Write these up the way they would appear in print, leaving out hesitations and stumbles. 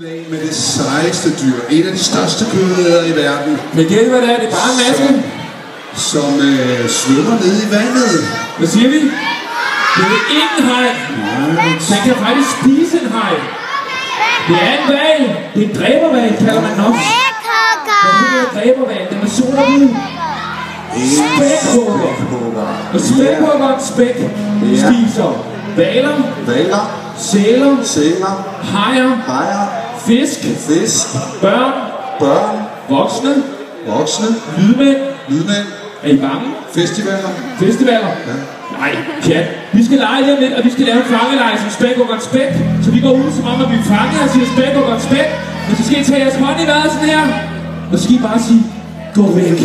Med det sejeste dyr. En af de største kødædere i verden. Men gæt hvad det er? Det er bare en masse. Som svømmer nede i vandet. Hvad siger vi? Det er ikke en haj. Den kan faktisk spise en haj. Det er en hval. Det er en dræberhval, kalder man den også. Det er en dræberhval. Den er sort og hvid. Spækhugger. Og spækhuggeren spæk spiser hvaler, sæler, hajer, fisk, børn, voksne, lydmænd. Er I bange? Festivaler? Ja. Nej, pjat. Vi skal lege lige lidt, og vi skal lave en fangeleje som spækhuggeren spæk. Så vi går ud som om, at vi fanger og siger spækhuggeren spæk. Og så skal I tage jeres hånd i vejret sådan her. Og så skal I bare sige, gå væk.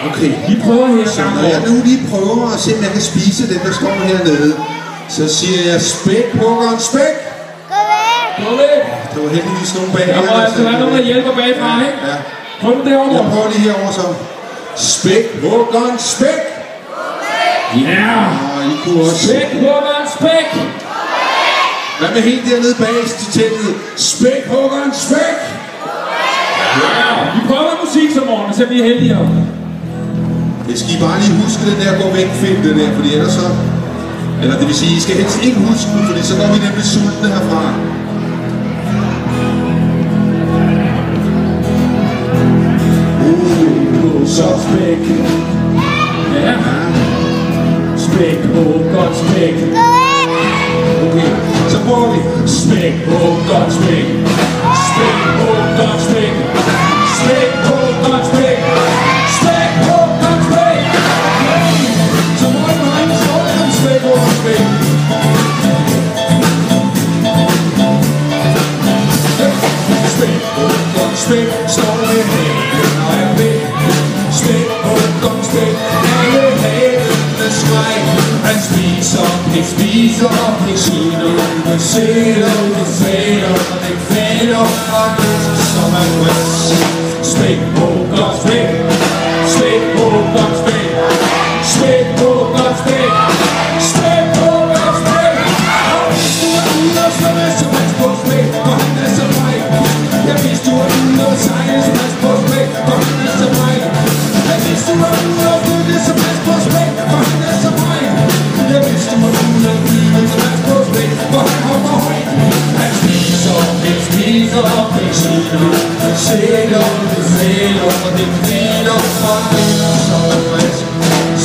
Okay. Vi prøver her. Så når jeg nu lige prøver at se, om jeg kan spise den, der står hernede, så siger jeg spækhuggeren spæk. Gå væk. Det var heldigvis nogen bag. Der må altså være nogen, der hjælper bagfra, ikke? Ja. Prøv den derovre. Jeg prøver lige herovre så. Spækhuggeren spæk. Ja. I kunne også. Spækhuggeren spæk. Hvad med helt dernede bagest til teltet? Spækhuggeren spæk. Ja. Vi prøver musik som morgen, så bliver heldigere. Det skal I bare lige huske den der gå væk film, den der, fordi ellers så... Eller det vil sige, I skal helst ikke huske den, fordi så går vi nemlig sultne herfra. Så spæk. Ja. Spækhuggeren spæk. Okay, så prøver vi. Spækhuggeren spæk. Spækhuggeren spæk. Spækhuggeren spæk. Spækhuggeren spæk. Så må du have en sådan spækhuggeren spæk. Spækhuggeren spæk står med haven og er væk. Spækhuggeren spæk, alle havene skreg. Han spiser, det skyder, det sæler, det fælder, det fælder, og det som er græs. Spækhuggeren spæk, spækhuggeren spæk, spækhuggeren spæk, spækhuggeren spæk. Og hvis du er ude og slå med, så pas på spæk, for han er så mig. Ja, hvis du er ude og sejle, så pas på spæk, for han er så mig. Ja, hvis du er ude og flytte, så pas på spæk, for han er så mig. Ja, hvis du er ude og flytte, så pas på spæk, for han hopper højt. Han spiser, det skyder, det sæler, det fælder, og det hviler, og det som er frisk.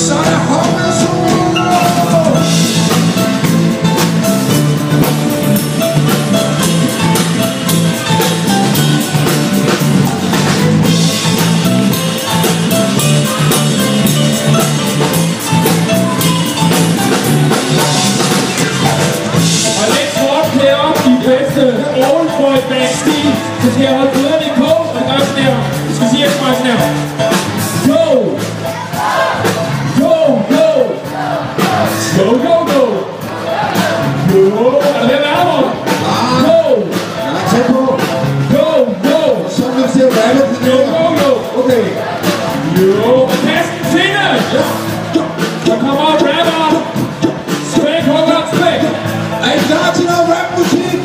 Så er hoppet solen. Så skal jeg holde fødderne i kog, og det gør sådan her. Jeg skal sige efter mig sådan her. Go! Go, go! Go, go, go! Go! Er det ved at være der? Go! Ja, tæt på. Go, go! Så vil jeg se at rappe på det. Go, go, go! Okay. Jo, og kast den finder! Så kommer rapperen! Spækhuggeren spæk! Er I klar til noget rapmusik?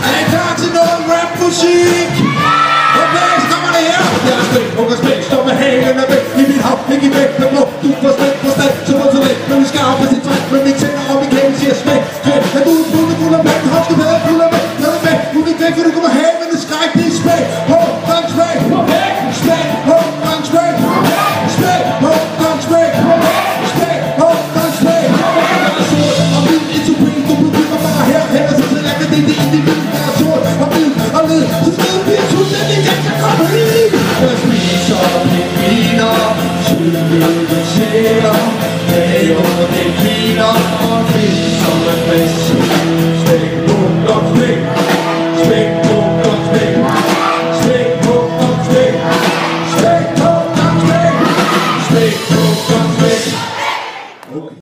Er I klar til noget rapmusik? Okay, så kommer det her. Jeg er spækhugger spæk, står med halen og væk. I mit hav, ikke væk med blå. Du får spæk på stad, så må du væk. Men vi skal op på sit træk, men vi tænder op i kæden, siger smæk. Er du fuld af mænd, hop skal være fuld af mænd. Når du er væk, du er ikke væk, for du kommer hen.